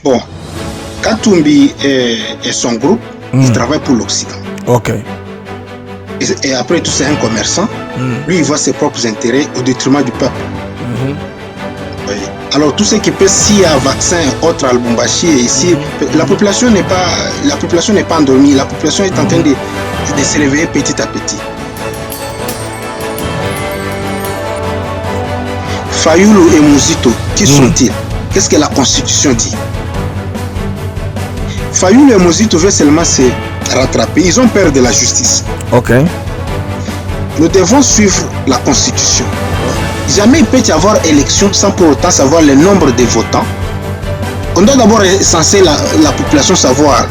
Bon, Katumbi et son groupe, ils travaillent pour l'Occident. Ok. Et après tout, c'est un commerçant. Lui, il voit ses propres intérêts au détriment du peuple. Oui. Alors, tout ce qui peut, s'il y a vaccin, autre à Lubumbashi, ici, la population n'est pas endormie. La population est en train de se réveiller petit à petit. Fayulu et Muzito, qui sont-ils? Qu'est-ce que la Constitution dit? Fayulu et Muzito veulent seulement se rattraper. Ils ont peur de la justice. Ok. Nous devons suivre la Constitution. Jamais il peut y avoir élection sans pour autant savoir le nombre de votants. On doit d'abord censer la population, savoir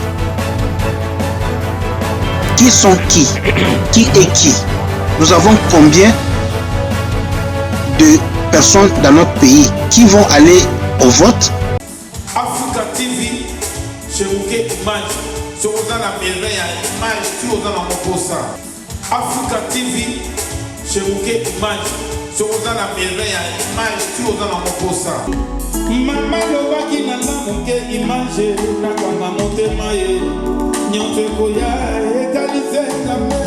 qui sont qui est qui. Nous avons combien de personnes dans notre pays qui vont aller au vote. Africa TV, chez Bouquet Image, sur la maison, image, sur la Moposa. Africa TV, chez Bouquet Image, sur la maison, image, sur la Moposa. Maman Lobaki Nana Bouquet Image, Nakanga Montemaye, Nyonte Koya, et Kalise la mer.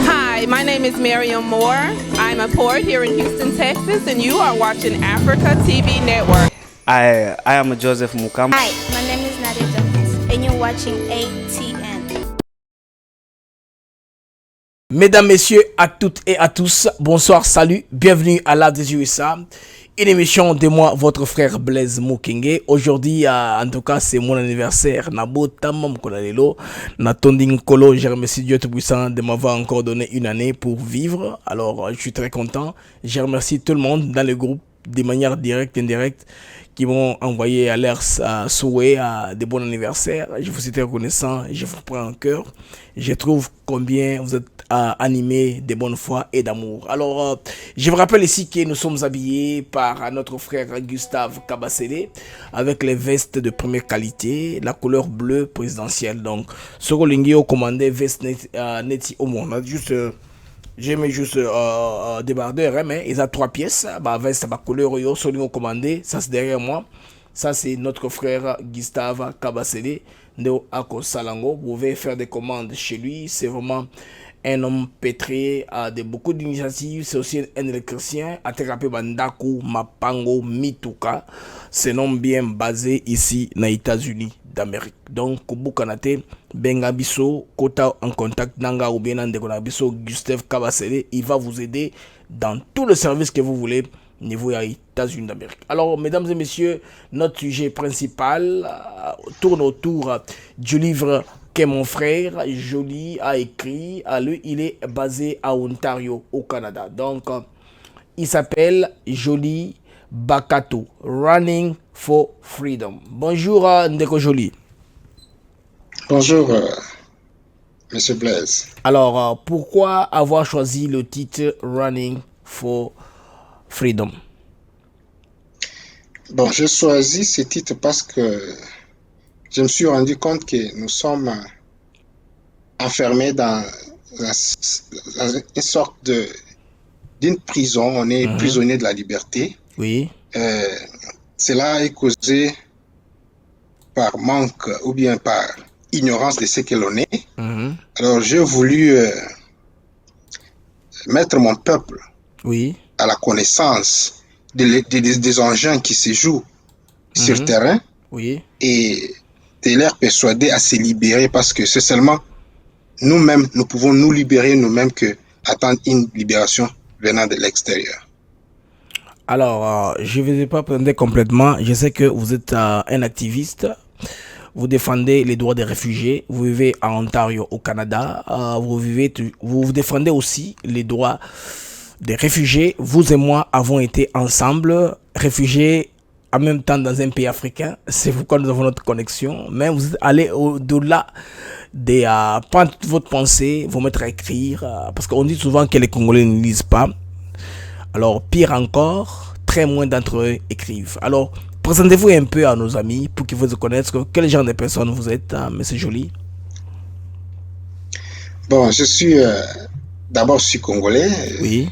Hi, my name is Miriam Moore. I'm a poet here in Houston, Texas, and you are watching Africa TV Network. I am Joseph Mukam. Hi, my name is Nadia Jones, and you're watching ATN. Mesdames, messieurs, à toutes et à tous, bonsoir, salut, bienvenue à la des USA. Une émission de moi, votre frère Blaise Mukenge. Aujourd'hui, en tout cas, c'est mon anniversaire. Nabo Tamam Konalelo, Natonding Kolo, je remercie Dieu Tout-Puissant de m'avoir encore donné une année pour vivre. Alors, je suis très content. Je remercie tout le monde dans le groupe, de manière directe et indirecte, qui m'ont envoyé à leur souhait de bon anniversaire. Je vous suis très reconnaissant, je vous prends en cœur. Je trouve combien vous êtes animés de bonne foi et d'amour. Alors, je vous rappelle ici que nous sommes habillés par notre frère Gustave Kabasele avec les vestes de première qualité, la couleur bleue présidentielle. Donc, ce que au commandé veste neti au monde. J'ai mis juste débardeur, hein, mais ils ont 3 pièces. Bah, veste, ma couleur, yo, au commandé, ça c'est derrière moi. Ça c'est notre frère Gustave Kabasele de Ako Salango. Vous pouvez faire des commandes chez lui. C'est vraiment un homme pétré de beaucoup d'initiatives. C'est aussi un électricien. Aterape Bandaku, Mapango, Mituka. C'est un homme bien basé ici, dans les États-Unis d'Amérique. Donc, Kubu Kanate, Bengabiso, Kota en contact, Nanga ou bien Ndekonabiso, Gustave Kabasele, il va vous aider dans tout le service que vous voulez niveau des États-Unis d'Amérique. Alors, mesdames et messieurs, notre sujet principal tourne autour du livre que mon frère Joly a écrit. Lui, il est basé à Ontario, au Canada. Donc, il s'appelle Joly Bakato, Running for Freedom. Bonjour, Ndeko Joly. Bonjour, Monsieur Blaise. Alors, pourquoi avoir choisi le titre Running for Freedom? Bon, j'ai choisi ce titre parce que je me suis rendu compte que nous sommes enfermés dans une sorte d'une prison. On est prisonnier de la liberté. Oui. Cela est causé par manque ou bien par ignorance de ce que l'on est. Alors, j'ai voulu mettre mon peuple à la connaissance des engins qui se jouent sur terrain et de leur persuader à se libérer parce que c'est seulement nous-mêmes, nous pouvons nous libérer nous-mêmes que attendre une libération venant de l'extérieur. Alors, je ne vais pas prendre complètement. Je sais que vous êtes un activiste. Vous défendez les droits des réfugiés. Vous vivez à Ontario, au Canada. Vous défendez aussi les droits des réfugiés. Vous et moi avons été ensemble, réfugiés en même temps dans un pays africain. C'est pourquoi nous avons notre connexion. Mais vous êtes allé au-delà de prendre votre pensée, vous mettre à écrire. Parce qu'on dit souvent que les Congolais ne lisent pas. Alors, pire encore, très moins d'entre eux écrivent. Alors, présentez-vous un peu à nos amis pour qu'ils vous connaissent. Quel genre de personne vous êtes, M. Joly? Bon, je suis D'abord, je suis congolais. Oui.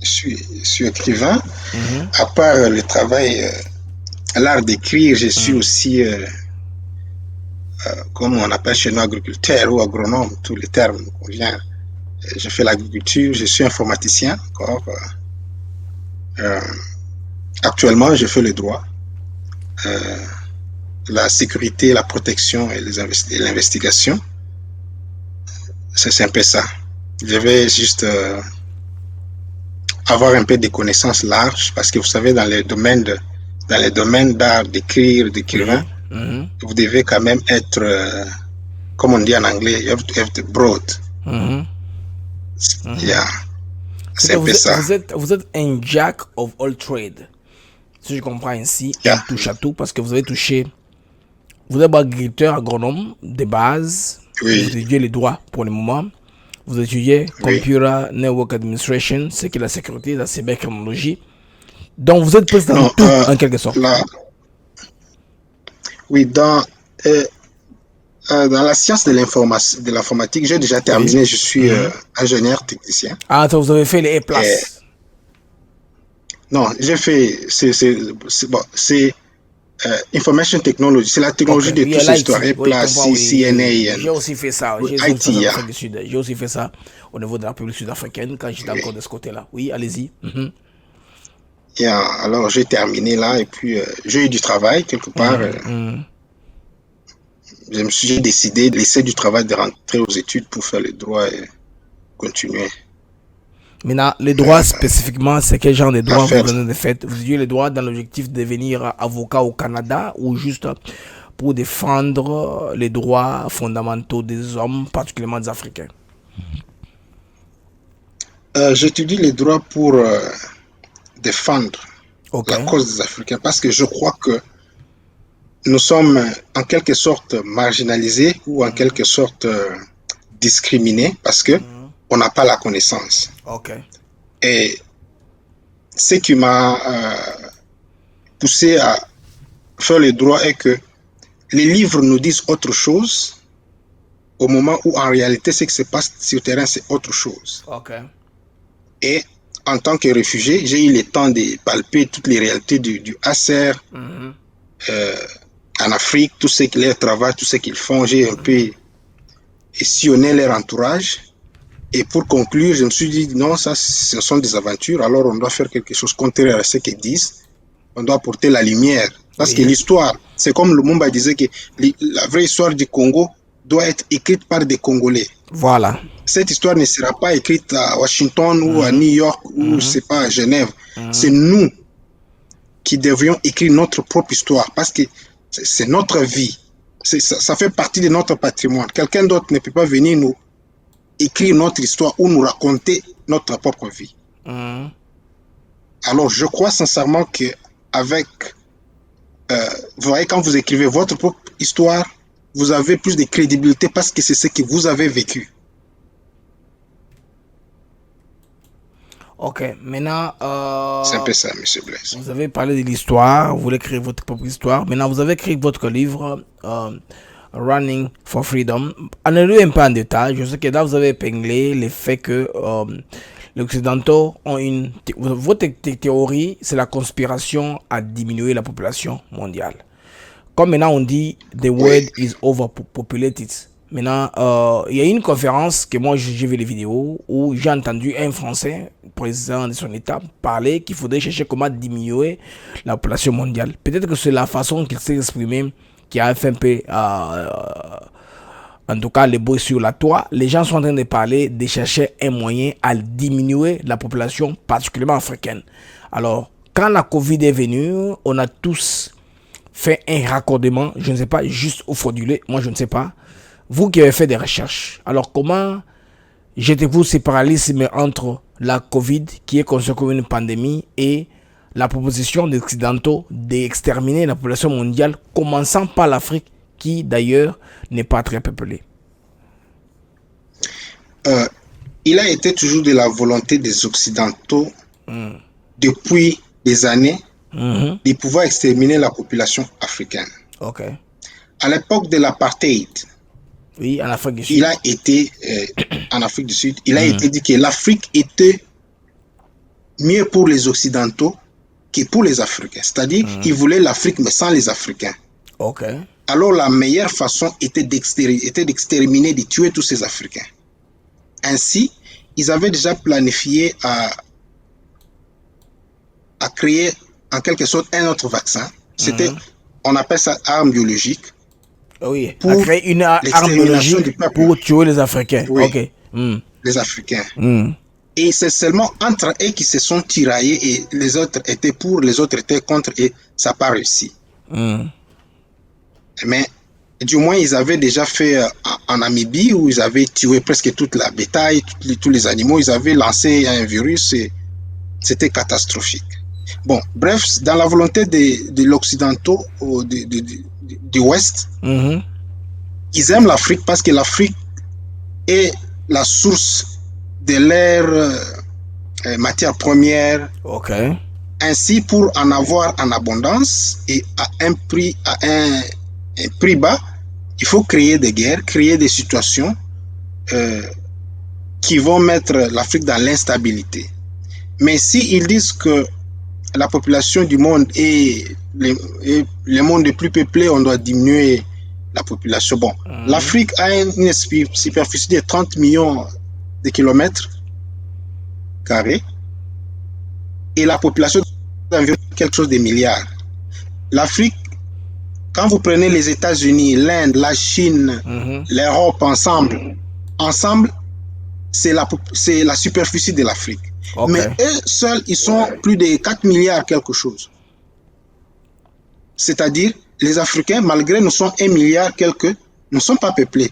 Je suis écrivain. À part le travail, l'art d'écrire, je suis aussi, comme on appelle chez nous, agriculteur ou agronome, tous les termes me conviennent. Je fais l'agriculture, je suis informaticien encore. Actuellement, je fais le droit, la sécurité, la protection et l'investigation. C'est un peu ça. Je vais juste avoir un peu de connaissances larges parce que vous savez, dans les domaines d'art, d'écrire, d'écrivain, vous devez quand même être, comme on dit en anglais, you have to have the broad. Yeah. C'est un peu ça. Vous êtes un jack of all trades. Si je comprends ainsi, un touche à tout, parce que vous avez touché, vous êtes agriculteur, agronome de base, vous étudiez les droits pour le moment, vous étudiez Computer Network Administration, c'est que la sécurité, la cybercriminologie. Donc vous êtes presque dans tout, en quelque sorte. Oui, dans la science de l'informatique, j'ai déjà terminé, je suis ingénieur technicien. Ah, vous avez fait les A+. Non, j'ai fait, c'est Information Technology, c'est la technologie de toute cette histoire, CNA. J'ai aussi fait ça, j'ai aussi fait ça au niveau de la République sud-africaine quand j'étais encore de ce côté-là. Oui, allez-y. Alors, j'ai terminé là et puis j'ai eu du travail quelque part. J'ai décidé de laisser du travail, de rentrer aux études pour faire le droit et continuer. Maintenant, les droits spécifiquement, c'est quel genre de droits vous venez de faire? Vous étudiez les droits dans l'objectif de devenir avocat au Canada ou juste pour défendre les droits fondamentaux des hommes, particulièrement des Africains? J'étudie les droits pour défendre la cause des Africains parce que je crois que nous sommes en quelque sorte marginalisés ou en quelque sorte discriminés parce que on n'a pas la connaissance. Et ce qui m'a poussé à faire le droit est que les livres nous disent autre chose au moment où en réalité ce qui se passe sur le terrain c'est autre chose. Et en tant que réfugié, j'ai eu le temps de palper toutes les réalités du HCR en Afrique, tout ce qu'ils travaillent, tout ce qu'ils font. J'ai un peu sillonné leur entourage. Et pour conclure, je me suis dit, non, ça, ce sont des aventures, alors on doit faire quelque chose contraire à ce qu'ils disent. On doit apporter la lumière. Parce que l'histoire, c'est comme Lumumba disait que la vraie histoire du Congo doit être écrite par des Congolais. Voilà. Cette histoire ne sera pas écrite à Washington ou à New York ou, je sais pas, à Genève. C'est nous qui devrions écrire notre propre histoire parce que c'est notre vie. Ça fait partie de notre patrimoine. Quelqu'un d'autre ne peut pas venir nous écrire notre histoire ou nous raconter notre propre vie. Alors, je crois sincèrement que avec, vous voyez, quand vous écrivez votre propre histoire, vous avez plus de crédibilité parce que c'est ce que vous avez vécu. Maintenant... c'est un peu ça, M. Blaise. Vous avez parlé de l'histoire, vous voulez créer votre propre histoire. Maintenant, vous avez écrit votre livre... Running for Freedom. Allez-le un peu en détail. Je sais que là, vous avez épinglé le fait que les Occidentaux ont une... Votre théorie, c'est la conspiration à diminuer la population mondiale. Comme maintenant, on dit « The world is overpopulated ». Maintenant, il y a une conférence que moi, j'ai vu les vidéos où j'ai entendu un Français, président de son État, parler qu'il faudrait chercher comment diminuer la population mondiale. Peut-être que c'est la façon qu'il s'est exprimé qui a fait un peu, en tout cas, les bruits sur la toile. Les gens sont en train de parler, de chercher un moyen à diminuer la population, particulièrement africaine. Alors, quand la Covid est venue, on a tous fait un raccordement, je ne sais pas, juste ou frauduleux, moi je ne sais pas. Vous qui avez fait des recherches, alors comment jetez-vous ce parallélisme entre la Covid, qui est considérée comme une pandémie, et la proposition des Occidentaux d'exterminer la population mondiale, commençant par l'Afrique, qui d'ailleurs n'est pas très peuplée? Il a été toujours de la volonté des Occidentaux, depuis des années, de pouvoir exterminer la population africaine. À l'époque de l'apartheid, Oui, en Afrique du Sud. Il a été, en Afrique du Sud, il a été dit que l'Afrique était mieux pour les Occidentaux que pour les Africains. C'est-à-dire, il voulait l'Afrique, mais sans les Africains. Ok. Alors, la meilleure façon était d'exterminer, de tuer tous ces Africains. Ainsi, ils avaient déjà planifié à créer, en quelque sorte, un autre vaccin. C'était, on appelle ça arme biologique. Oui, à créer une arme biologique pour tuer les Africains. Oui, ok. Les Africains. Et c'est seulement entre eux qui se sont tiraillés et les autres étaient pour, les autres étaient contre et ça n'a pas réussi. Mais du moins, ils avaient déjà fait en Namibie où ils avaient tué presque toute la bétail, tous les animaux. Ils avaient lancé un virus et c'était catastrophique. Bon, bref, dans la volonté de l'Occidentaux, du Ouest, ils aiment l'Afrique parce que l'Afrique est la source de leurs matières premières. Ok. Ainsi, pour en avoir en abondance et à un prix bas, il faut créer des guerres, créer des situations qui vont mettre l'Afrique dans l'instabilité. Mais s'ils disent que la population du monde et le monde est plus peuplé, on doit diminuer la population. Bon, l'Afrique a une superficie de 30 millions de kilomètres carrés et la population d'environ quelque chose de milliards. L'Afrique, quand vous prenez les États-Unis, l'Inde, la Chine, l'Europe ensemble, c'est la superficie de l'Afrique. Okay. Mais eux seuls, ils sont plus de 4 milliards quelque chose. C'est-à-dire, les Africains, malgré nous sommes 1 milliard quelque, ne sont pas peuplés.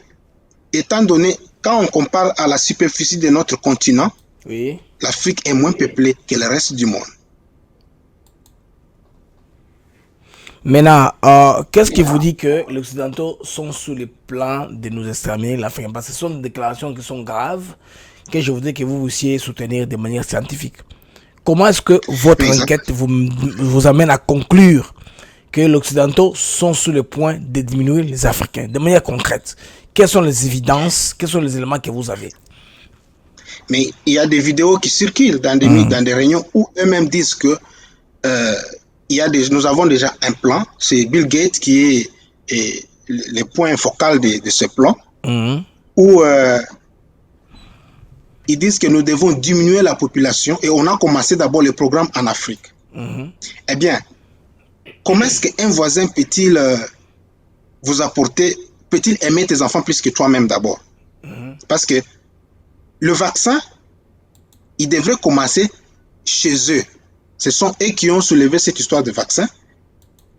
Étant donné, quand on compare à la superficie de notre continent, l'Afrique est moins peuplée que le reste du monde. Maintenant, qu'est-ce qui vous dit que les Occidentaux sont sur le plan de nous exterminer l'Afrique? Parce que ce sont des déclarations qui sont graves, que je voudrais que vous puissiez soutenir de manière scientifique. Comment est-ce que votre enquête vous amène à conclure que les Occidentaux sont sur le point de diminuer les Africains de manière concrète? Quelles sont les évidences, quels sont les éléments que vous avez? Mais il y a des vidéos qui circulent dans des réunions où eux-mêmes disent que nous avons déjà un plan. C'est Bill Gates qui est le point focal de ce plan, où ils disent que nous devons diminuer la population et on a commencé d'abord le programme en Afrique. Eh bien, comment est-ce qu'un voisin peut-il vous apporter, peut-il aimer tes enfants plus que toi-même d'abord? Parce que le vaccin, il devrait commencer chez eux. Ce sont eux qui ont soulevé cette histoire de vaccin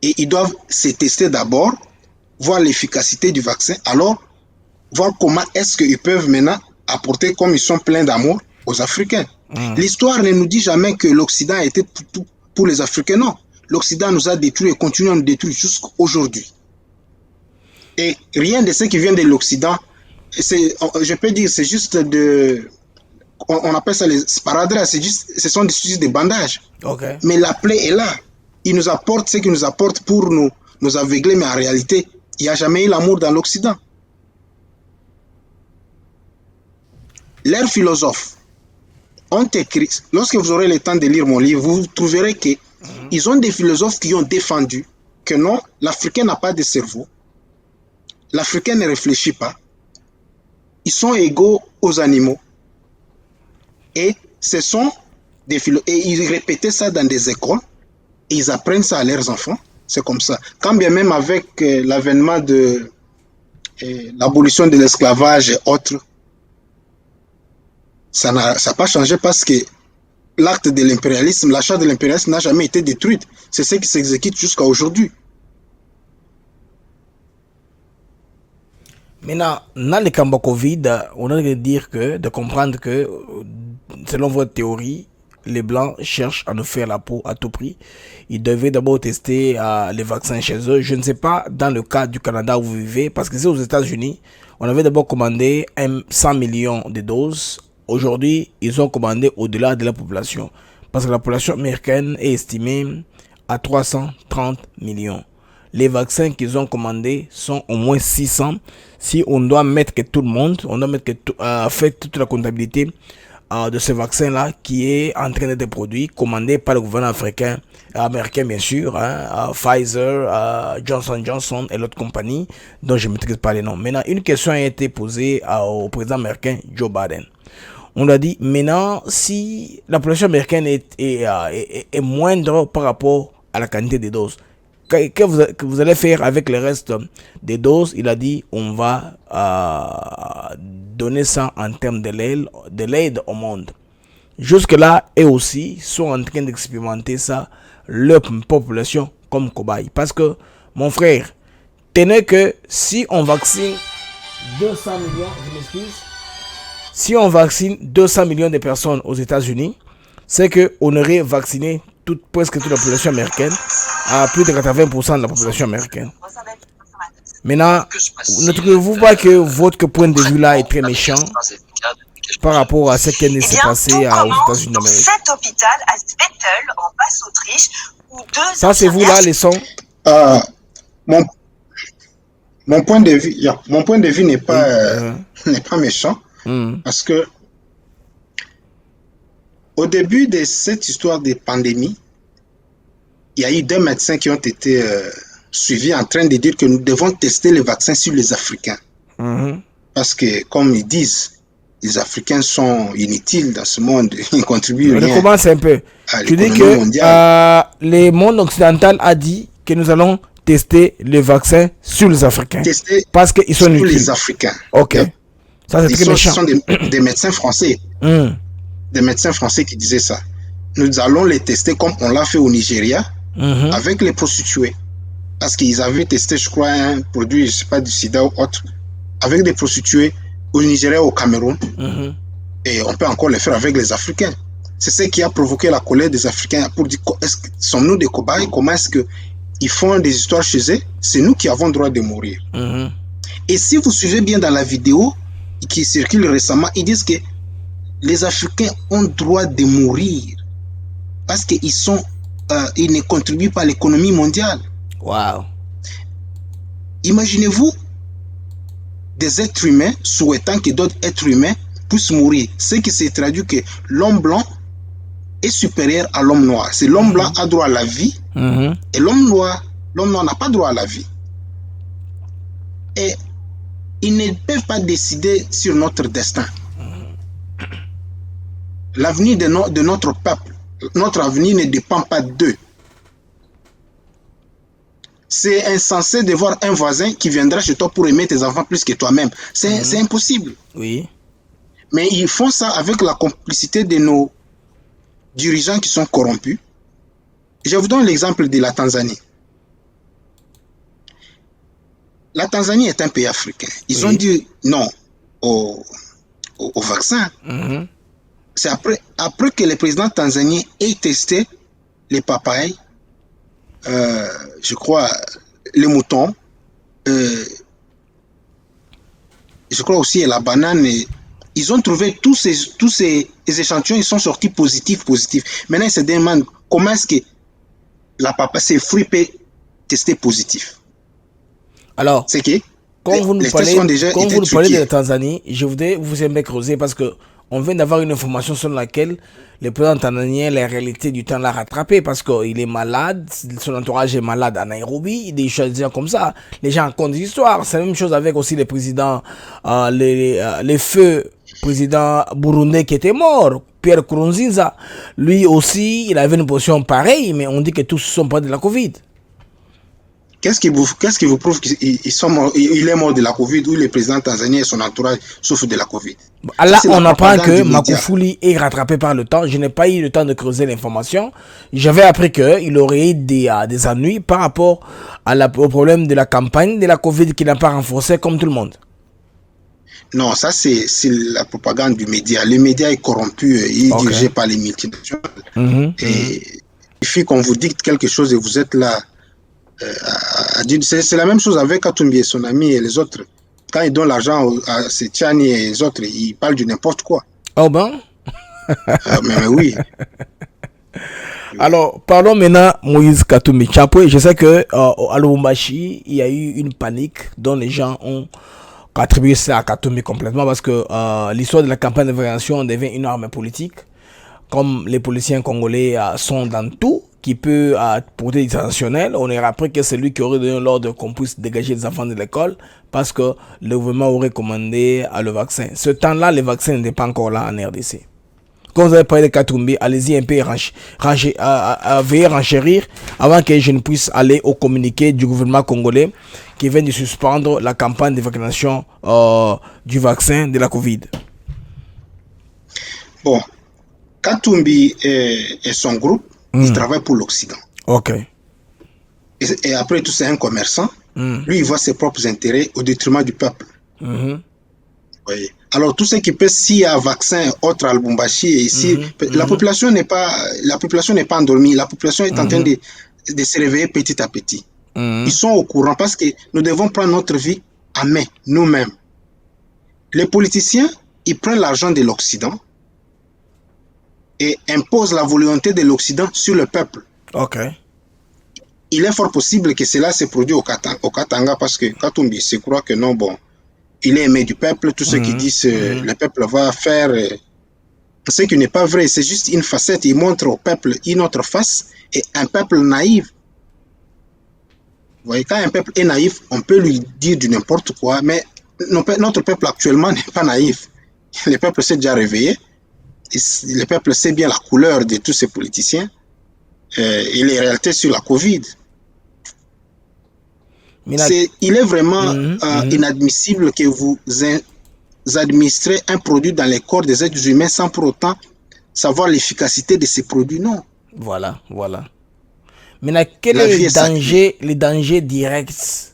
et ils doivent se tester d'abord, voir l'efficacité du vaccin, alors voir comment est-ce qu'ils peuvent maintenant apporter, comme ils sont pleins d'amour, aux Africains. L'histoire ne nous dit jamais que l'Occident a été pour les Africains, non. L'Occident nous a détruits et continue à nous détruire jusqu'à aujourd'hui. Et rien de ce qui vient de l'Occident, je peux dire, c'est juste on appelle ça les sparadraps, ce sont juste des bandages. Mais la plaie est là. Ils nous apportent ce qu'ils nous apportent pour nous aveugler, mais en réalité, il n'y a jamais eu l'amour dans l'Occident. Leurs philosophes ont écrit, lorsque vous aurez le temps de lire mon livre, vous trouverez qu'ils ont des philosophes qui ont défendu que non, l'Africain n'a pas de cerveau, l'Africain ne réfléchit pas, ils sont égaux aux animaux. Et ce sont des philosophes. Et ils répétaient ça dans des écoles. Et ils apprennent ça à leurs enfants. C'est comme ça. Quand bien même avec l'avènement de l'abolition de l'esclavage et autres, ça n'a pas changé parce que l'acte de l'impérialisme, la charte de l'impérialisme n'a jamais été détruite. C'est ce qui s'exécute jusqu'à aujourd'hui. Maintenant, dans le camp Covid, on a de comprendre que, selon votre théorie, les Blancs cherchent à nous faire la peau à tout prix. Ils devaient d'abord tester les vaccins chez eux. Je ne sais pas dans le cas du Canada où vous vivez, parce que c'est aux États-Unis. On avait d'abord commandé 100 millions de doses. Aujourd'hui, ils ont commandé au-delà de la population. Parce que la population américaine est estimée à 330 millions. les vaccins qu'ils ont commandés sont au moins 600. Si on doit mettre que tout le monde, on doit mettre que fait toute la comptabilité de ce vaccin-là qui est en train d'être produit, commandé par le gouvernement américain bien sûr, Pfizer, Johnson Johnson et l'autre compagnie dont je ne maîtrise pas les noms. Maintenant, une question a été posée au président américain Joe Biden. On lui a dit, maintenant, si la population américaine est moindre par rapport à la quantité des doses, que vous allez faire avec le reste des doses? Il a dit, on va donner ça en termes de l'aide au monde. Jusque-là, eux aussi sont en train d'expérimenter ça, leur population comme cobaye. Parce que, mon frère, tenez que si on vaccine 200 millions, je m'excuse, si on vaccine 200 millions de personnes aux États-Unis, c'est qu'on aurait vacciné presque toute la population américaine, à plus de 80% de la population américaine. Maintenant, ne trouvez-vous pas que votre point de vue là est très méchant par rapport à ce qui s'est passé aux États-Unis d'Amérique? Cet hôpital à Spettel, en Basse-Autriche, où ça, c'est vous là, les sons? Mon point de vue n'est pas méchant, parce que au début de cette histoire de pandémie, il y a eu 2 médecins qui ont été suivis en train de dire que nous devons tester les vaccins sur les Africains. Parce que, comme ils disent, les Africains sont inutiles dans ce monde, ils contribuent rien. On commence un peu. Tu dis que le monde occidental a dit que nous allons tester les vaccins sur les Africains. Parce qu'ils sont inutiles. Sur les Africains. Ok. Ça, c'est très méchant. Ce sont des médecins français. Des médecins français qui disaient ça. Nous allons les tester comme on l'a fait au Nigeria, avec les prostituées. Parce qu'ils avaient testé, je crois, un produit, je ne sais pas, du sida ou autre, avec des prostituées au Nigeria, au Cameroun. Et on peut encore le faire avec les Africains. C'est ce qui a provoqué la colère des Africains pour dire, sommes-nous des cobayes? Comment est-ce qu'ils font des histoires chez eux? C'est nous qui avons le droit de mourir. Et si vous suivez bien dans la vidéo qui circule récemment, ils disent que les Africains ont le droit de mourir parce qu'ils ils ne contribuent pas à l'économie mondiale. Wow. Imaginez-vous des êtres humains souhaitant que d'autres êtres humains puissent mourir. Ce qui se traduit que l'homme blanc est supérieur à l'homme noir. C'est l'homme blanc a droit à la vie et l'homme noir n'a pas droit à la vie. Et ils ne peuvent pas décider sur notre destin. L'avenir de notre peuple, notre avenir ne dépend pas d'eux. C'est insensé de voir un voisin qui viendra chez toi pour aimer tes enfants plus que toi-même. C'est impossible. Oui. Mais ils font ça avec la complicité de nos dirigeants qui sont corrompus. Je vous donne l'exemple de la Tanzanie. La Tanzanie est un pays africain. Ils ont dit non au vaccin. C'est après que le président tanzanien ait testé les papayes, je crois, les moutons, je crois aussi la banane. Ils ont trouvé tous ces échantillons, ils sont sortis positifs. Maintenant, ils se demandent comment est-ce que ces fruits peuvent tester positif. Alors, c'est que quand vous nous parlez de la Tanzanie, je voudrais vous aimer creuser parce que on vient d'avoir une information sur laquelle le président tanzanien, la réalité du temps l'a rattrapé parce qu'il est malade, son entourage est malade à Nairobi, des choses comme ça. Les gens racontent des histoires. C'est la même chose avec aussi les présidents, les feux président burundais qui était mort, Pierre Nkurunziza. Lui aussi, il avait une position pareille, mais on dit que tous ne sont pas de la Covid. Qu'est-ce qui vous prouve qu'il est mort de la Covid ou le président tanzanien et son entourage souffrent de la Covid? Là, on apprend que Magufuli est rattrapé par le temps. Je n'ai pas eu le temps de creuser l'information. J'avais appris qu'il aurait eu des ennuis par rapport au problème de la campagne de la Covid qui n'a pas renforcé comme tout le monde. Non, ça c'est la propagande du média. Le média est corrompu, il est dirigé par les multinationales. Et il suffit qu'on vous dicte quelque chose et vous êtes là. C'est la même chose avec Katumbi et son ami et les autres. Quand ils donnent l'argent à Setchani et les autres, ils parlent de n'importe quoi. Oh ben mais oui. Alors, parlons maintenant Moïse Katumbi Chapwe. Je sais que à Lubumbashi, il y a eu une panique dont les gens ont attribué ça à Katumbi complètement parce que l'histoire de la campagne de vaccination devient une arme politique. Comme les policiers congolais sont dans tout, qui peut porter des intentionnels, on est rappelé que c'est lui qui aurait donné l'ordre qu'on puisse dégager les enfants de l'école parce que le gouvernement aurait commandé le vaccin. Ce temps-là, les vaccins n'étaient pas encore là en RDC. Quand vous avez parlé de Katumbi, allez-y un peu veuillez renchérir avant que je ne puisse aller au communiqué du gouvernement congolais qui vient de suspendre la campagne de vaccination du vaccin de la Covid. Bon, Katumbi et son groupe, ils travaillent pour l'Occident. Ok. Et après tout, c'est un commerçant. Lui, il voit ses propres intérêts au détriment du peuple. Oui. Alors, tout ce qui peut, s'il y a un vaccin autre à Lubumbashi et ici, la population n'est pas endormie. La population est en train de se réveiller petit à petit. Ils sont au courant parce que nous devons prendre notre vie en main, nous-mêmes. Les politiciens, ils prennent l'argent de l'Occident et imposent la volonté de l'Occident sur le peuple. Ok. Il est fort possible que cela se produise au Katanga parce que Katumbi se croit que non, bon, il est aimé du peuple. Tout ce qui disent le peuple va faire, ce qui n'est pas vrai, c'est juste une facette. Il montre au peuple une autre face et un peuple naïf. Vous voyez, quand un peuple est naïf, on peut lui dire du n'importe quoi, mais notre peuple actuellement n'est pas naïf. Le peuple s'est déjà réveillé. Le peuple sait bien la couleur de tous ces politiciens et les réalités sur la Covid. Il est vraiment inadmissible que vous administrez un produit dans les corps des êtres humains sans pour autant savoir l'efficacité de ces produits. Non. Voilà. Maintenant, quel est le danger direct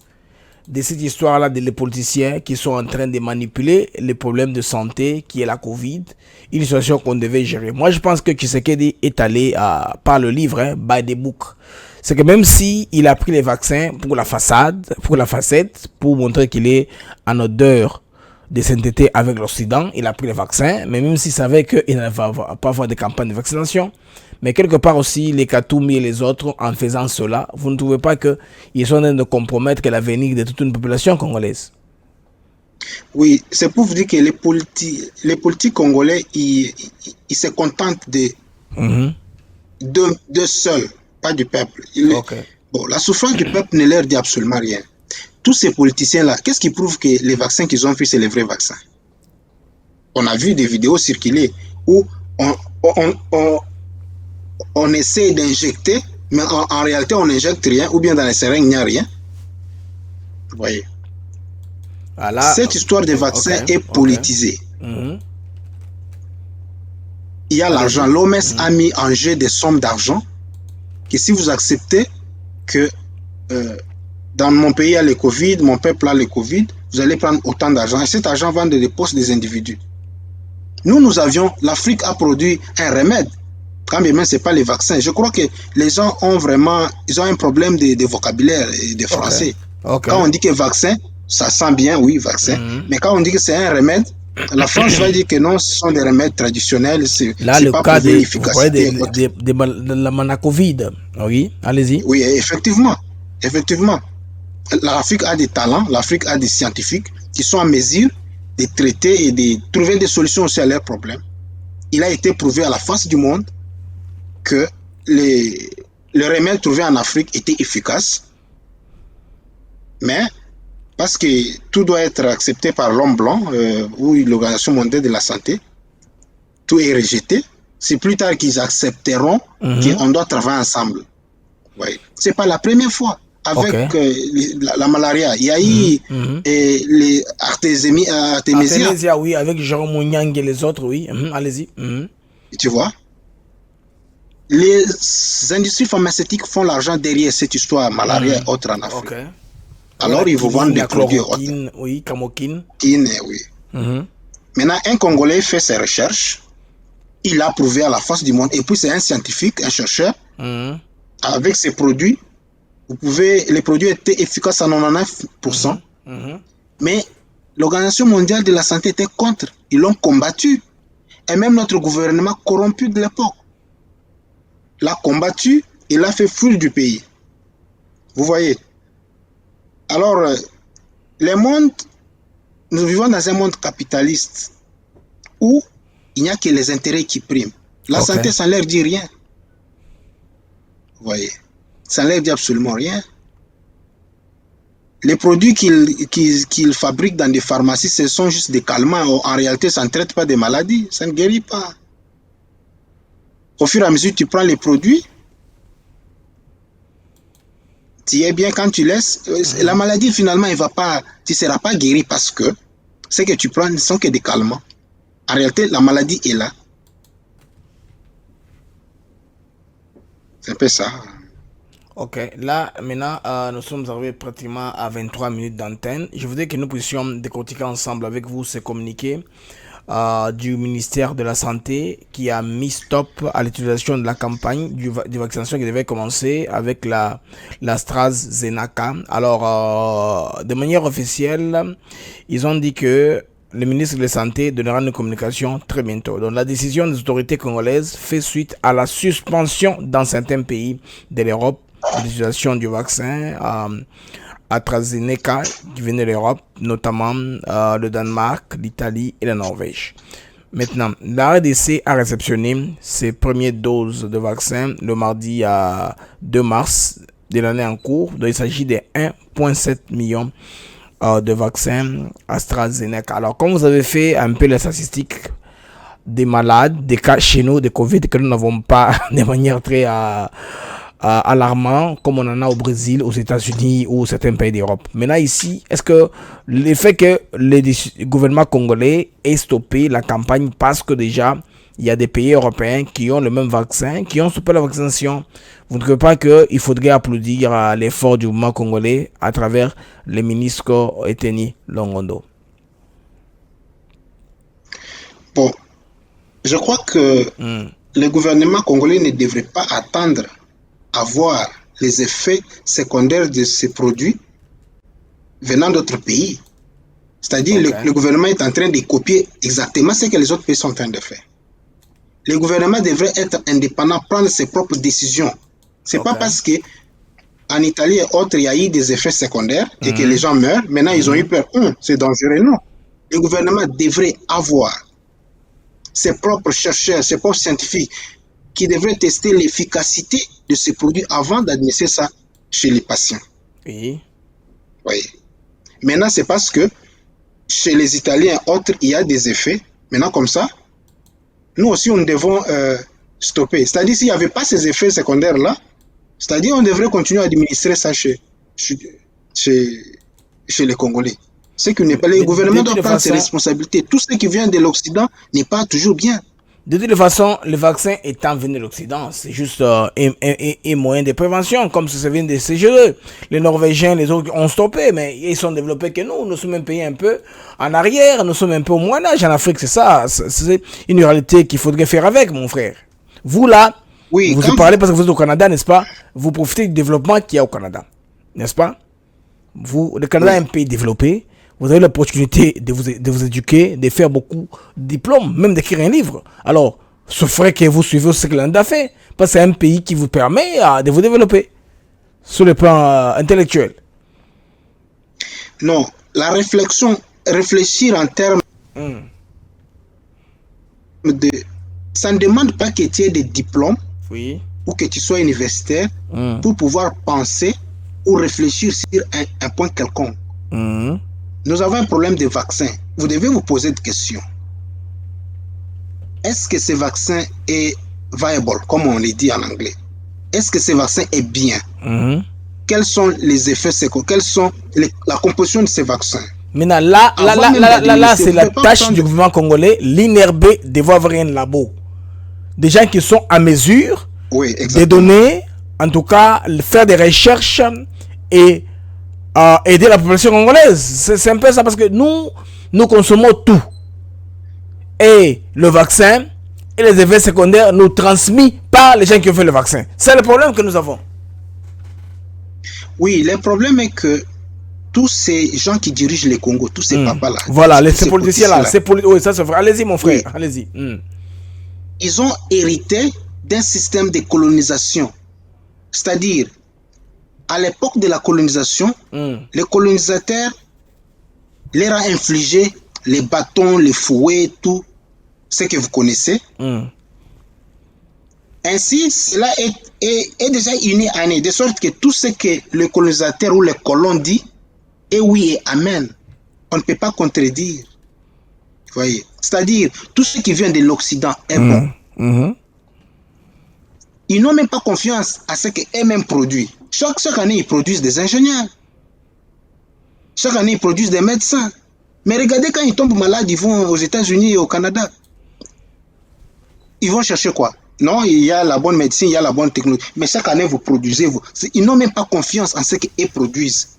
de cette histoire-là des politiciens qui sont en train de manipuler les problèmes de santé qui est la Covid, une situation qu'on devait gérer? Moi, je pense que Tshisekedi est allé par le livre, by the book. C'est que même si il a pris les vaccins pour la facette, pour montrer qu'il est en odeur de sainteté avec l'Occident, il a pris les vaccins, mais même s'il savait qu'il ne va pas avoir de campagne de vaccination, mais quelque part aussi, les Katumbi et les autres, en faisant cela, vous ne trouvez pas qu'ils sont en train de compromettre l'avenir de toute une population congolaise? Oui, c'est pour vous dire que les politiques congolais, ils se contentent de seuls, pas du peuple. Bon, la souffrance du peuple ne leur dit absolument rien. Tous ces politiciens-là, qu'est-ce qui prouve que les vaccins qu'ils ont pris, c'est les vrais vaccins? On a vu des vidéos circuler où on essaie d'injecter, mais en réalité, on n'injecte rien, ou bien dans les seringues, il n'y a rien. Vous voyez? Cette histoire des vaccins est politisée. Il y a l'argent. L'OMS a mis en jeu des sommes d'argent que si vous acceptez que dans mon pays il y a le Covid, mon peuple a le Covid, vous allez prendre autant d'argent. Et cet argent va dans les poches des individus. L'Afrique a produit un remède. Quand même, ce n'est pas les vaccins. Je crois que les gens ont un problème de vocabulaire et de français. Quand on dit que vaccin, ça sent bien, oui, vaccin. Mais quand on dit que c'est un remède, la France va dire que non, ce sont des remèdes traditionnels. Là, le cas de la Manacovid. Oui, allez-y. Oui, effectivement. L'Afrique a des talents, l'Afrique a des scientifiques qui sont en mesure de traiter et de trouver des solutions aussi à leurs problèmes. Il a été prouvé à la face du monde que les remèdes trouvés en Afrique étaient efficaces, mais parce que tout doit être accepté par l'homme blanc ou l'Organisation mondiale de la santé, tout est rejeté. C'est plus tard qu'ils accepteront qu'on doit travailler ensemble. Ouais. Ce n'est pas la première fois. Avec la malaria, il y a eu les Artémisia. Oui, avec Jérôme Mouniang et les autres, oui. Allez-y. Tu vois? Les industries pharmaceutiques font l'argent derrière cette histoire malaria et autres en Afrique. Alors, ils vous vendent des produits autres. Oui, camokine. Oui. Maintenant, un Congolais fait ses recherches. Il a prouvé à la face du monde. Et puis, c'est un scientifique, un chercheur. Avec ses produits, les produits étaient efficaces à 99%. Mais l'Organisation mondiale de la santé était contre. Ils l'ont combattu. Et même notre gouvernement corrompu de l'époque. l'a combattu et l'a fait fuir du pays. Vous voyez? Alors, nous vivons dans un monde capitaliste où il n'y a que les intérêts qui priment. La santé, ça ne leur dit rien. Vous voyez? Ça ne leur dit absolument rien. Les produits qu'ils fabriquent dans des pharmacies, ce sont juste des calmants. En réalité, ça ne traite pas des maladies. Ça ne guérit pas. Au fur et à mesure que tu prends les produits, tu es bien quand tu laisses. La maladie, finalement, tu ne seras pas guéri parce que ce que tu prends ne sont que des calmants. En réalité, la maladie est là. C'est un peu ça. Ok, là, maintenant, nous sommes arrivés pratiquement à 23 minutes d'antenne. Je voudrais que nous puissions décortiquer ensemble avec vous ce communiqué du ministère de la Santé qui a mis stop à l'utilisation de la campagne de vaccination qui devait commencer avec l'AstraZeneca. Alors, de manière officielle, ils ont dit que le ministre de la Santé donnera une communication très bientôt. Donc, la décision des autorités congolaises fait suite à la suspension dans certains pays de l'Europe de l'utilisation du vaccin AstraZeneca qui venait de l'Europe, notamment le Danemark, l'Italie et la Norvège. Maintenant, la RDC a réceptionné ses premières doses de vaccin le mardi 2 mars de l'année en cours. Donc, il s'agit de 1,7 million de vaccins AstraZeneca. Alors, comme vous avez fait un peu les statistiques des malades, des cas chez nous de Covid que nous n'avons pas de manière très alarmant comme on en a au Brésil, aux États-Unis ou certains pays d'Europe. Maintenant ici, est-ce que le fait que le gouvernement congolais ait stoppé la campagne parce que déjà il y a des pays européens qui ont le même vaccin, qui ont stoppé la vaccination, vous ne trouvez pas qu'il faudrait applaudir l'effort du gouvernement congolais à travers le ministre Eteni Longondo? Bon, je crois que le gouvernement congolais ne devrait pas attendre à voir les effets secondaires de ces produits venant d'autres pays. C'est-à-dire le gouvernement est en train de copier exactement ce que les autres pays sont en train de faire. Le gouvernement devrait être indépendant, prendre ses propres décisions. C'est pas parce que en Italie et autres, il y a eu des effets secondaires et que les gens meurent. Maintenant, ils ont eu peur. C'est dangereux. Non. Le gouvernement devrait avoir ses propres chercheurs, ses propres scientifiques qui devraient tester l'efficacité de ces produits avant d'administrer ça chez les patients. Oui. Maintenant, c'est parce que chez les Italiens et autres, il y a des effets. Maintenant, comme ça, nous aussi, nous devons stopper. C'est-à-dire, s'il n'y avait pas ces effets secondaires-là, c'est-à-dire, on devrait continuer à administrer ça chez les Congolais. C'est que le gouvernement doit prendre ses responsabilités. Tout ce qui vient de l'Occident n'est pas toujours bien. De toute façon, le vaccin étant venu de l'Occident, c'est juste un moyen de prévention, comme ça vient de CGE. Les Norvégiens, les autres ont stoppé, mais ils sont développés que nous. Nous sommes un pays un peu en arrière, nous sommes un peu au Moyen-Âge en Afrique, c'est ça. C'est une réalité qu'il faudrait faire avec, mon frère. Vous là, vous parlez parce que vous êtes au Canada, n'est-ce pas? Vous profitez du développement qu'il y a au Canada, n'est-ce pas? Le Canada est un pays développé. Vous avez l'opportunité de vous éduquer, de faire beaucoup de diplômes, même d'écrire un livre. Alors, ce ferait que vous suivez ce que l'Inde a fait. Parce que c'est un pays qui vous permet de vous développer sur le plan intellectuel. Non, la réfléchir en termes de... Ça ne demande pas que tu aies des diplômes ou que tu sois universitaire pour pouvoir penser ou réfléchir sur un point quelconque. Nous avons un problème de vaccin. Vous devez vous poser des questions. Est-ce que ce vaccin est viable, comme on le dit en anglais? Est-ce que ce vaccin est bien? Quels sont les effets secondaires? Quelle sont la composition de ces vaccins? Maintenant, là, c'est la tâche du gouvernement congolais, l'INRB devrait avoir un labo. Des gens qui sont à mesure de donner, en tout cas, faire des recherches et aider la population congolaise. C'est un peu ça parce que nous consommons tout. Et le vaccin et les effets secondaires nous transmis par les gens qui ont fait le vaccin. C'est le problème que nous avons. Oui, le problème est que tous ces gens qui dirigent les Congo, tous ces papas-là. Voilà, ces politiciens-là. Oui, ça c'est vrai. Allez-y, mon frère. Allez-y. Ils ont hérité d'un système de colonisation. C'est-à-dire, à l'époque de la colonisation, les colonisateurs leur ont infligé les bâtons, les fouets, tout ce que vous connaissez. Ainsi, cela est déjà uni à année, de sorte que tout ce que le colonisateur ou les colons dit est oui et amen. On ne peut pas contredire. Vous voyez? C'est-à-dire, tout ce qui vient de l'Occident est bon. Ils n'ont même pas confiance à ce qu'eux-mêmes produisent. Chaque année, ils produisent des ingénieurs. Chaque année, ils produisent des médecins. Mais regardez, quand ils tombent malades, ils vont aux États-Unis et au Canada. Ils vont chercher quoi? Non, il y a la bonne médecine, il y a la bonne technologie. Mais chaque année, vous produisez. Ils n'ont même pas confiance en ce qu'ils produisent.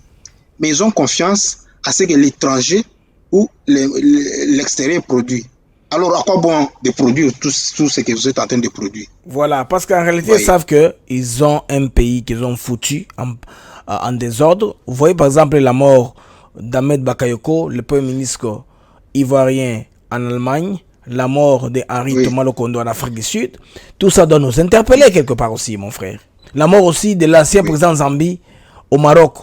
Mais ils ont confiance à ce que l'étranger ou l'extérieur produit. Alors, à quoi bon de produire tout ce que vous êtes en train de produire? Voilà, parce qu'en réalité, ils savent qu'ils ont un pays qu'ils ont foutu en désordre. Vous voyez, par exemple, la mort d'Ahmed Bakayoko, le premier ministre ivoirien en Allemagne, la mort de Henri Thomas Lokondo en Afrique du Sud. Tout ça doit nous interpeller quelque part aussi, mon frère. La mort aussi de l'ancien président Zambie au Maroc,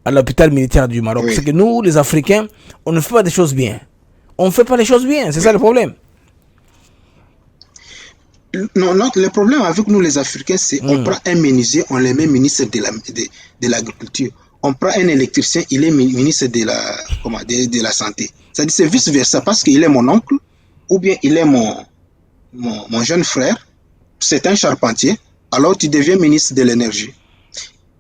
à l'hôpital militaire du Maroc. C'est que nous, les Africains, on ne fait pas des choses bien. On ne fait pas les choses bien, c'est ça le problème. Non, le problème avec nous les Africains, c'est qu'on prend un menuisier, on le met ministre de l'agriculture. On prend un électricien, il est ministre de la santé. C'est-à-dire c'est vice-versa, parce qu'il est mon oncle, ou bien il est mon jeune frère, c'est un charpentier, alors tu deviens ministre de l'énergie.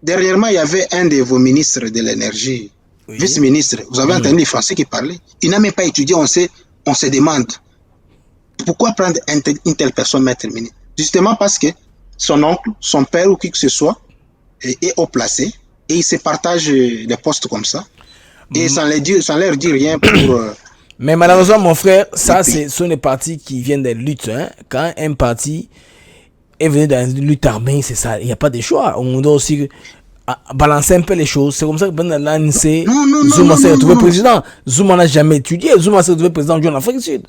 Dernièrement, il y avait un de vos ministres de l'énergie, vice-ministre, vous avez entendu les Français qui parlaient. Il n'a même pas étudié, on se demande pourquoi prendre une telle personne mettre ministre. Justement parce que son oncle, son père ou qui que ce soit est haut placé et il se partage des postes comme ça et sans leur dire rien pour... Mais malheureusement, mon frère, ça sont des partis qui viennent des luttes. Hein. Quand un parti est venu dans une lutte armée, c'est ça, il n'y a pas de choix. On doit aussi balancer un peu les choses. C'est comme ça que pendant l'ANC, Zuma s'est retrouvé président. Zuma n'a jamais étudié. Zuma s'est retrouvé président en Afrique du Sud.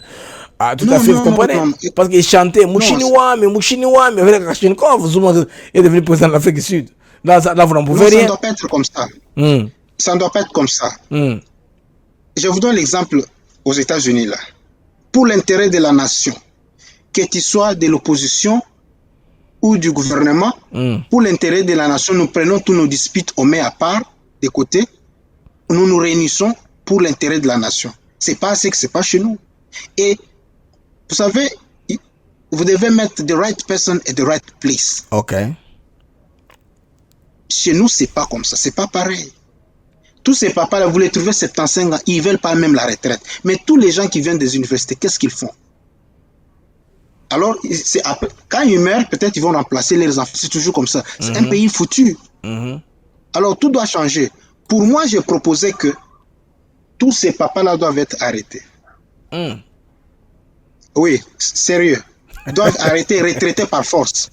Ah, tout à fait, vous comprenez? Parce qu'il chantait Mouchiniwa, mais avec la Kachnikov, Zuma est devenu président de l'Afrique du Sud. Là, vous n'en pouvez rien. Ça ne doit pas être comme ça. Ça ne doit pas être comme ça. Je vous donne l'exemple aux États-Unis là. Pour l'intérêt de la nation, que tu sois de l'opposition ou du gouvernement, pour l'intérêt de la nation, nous prenons tous nos disputes, on met à part, de côté, nous nous réunissons pour l'intérêt de la nation. C'est pas assez que c'est pas chez nous. Et vous savez, vous devez mettre the right person at the right place. Ok. Chez nous, c'est pas comme ça, c'est pas pareil. Tous ces papas-là, vous les trouvez 75 ans, ils veulent pas même la retraite. Mais tous les gens qui viennent des universités, qu'est-ce qu'ils font? Alors, quand ils meurent, peut-être ils vont remplacer leurs enfants. C'est toujours comme ça. C'est un pays foutu. Alors, tout doit changer. Pour moi, j'ai proposé que tous ces papas-là doivent être arrêtés. Oui, sérieux. Ils doivent arrêter, retraités par force.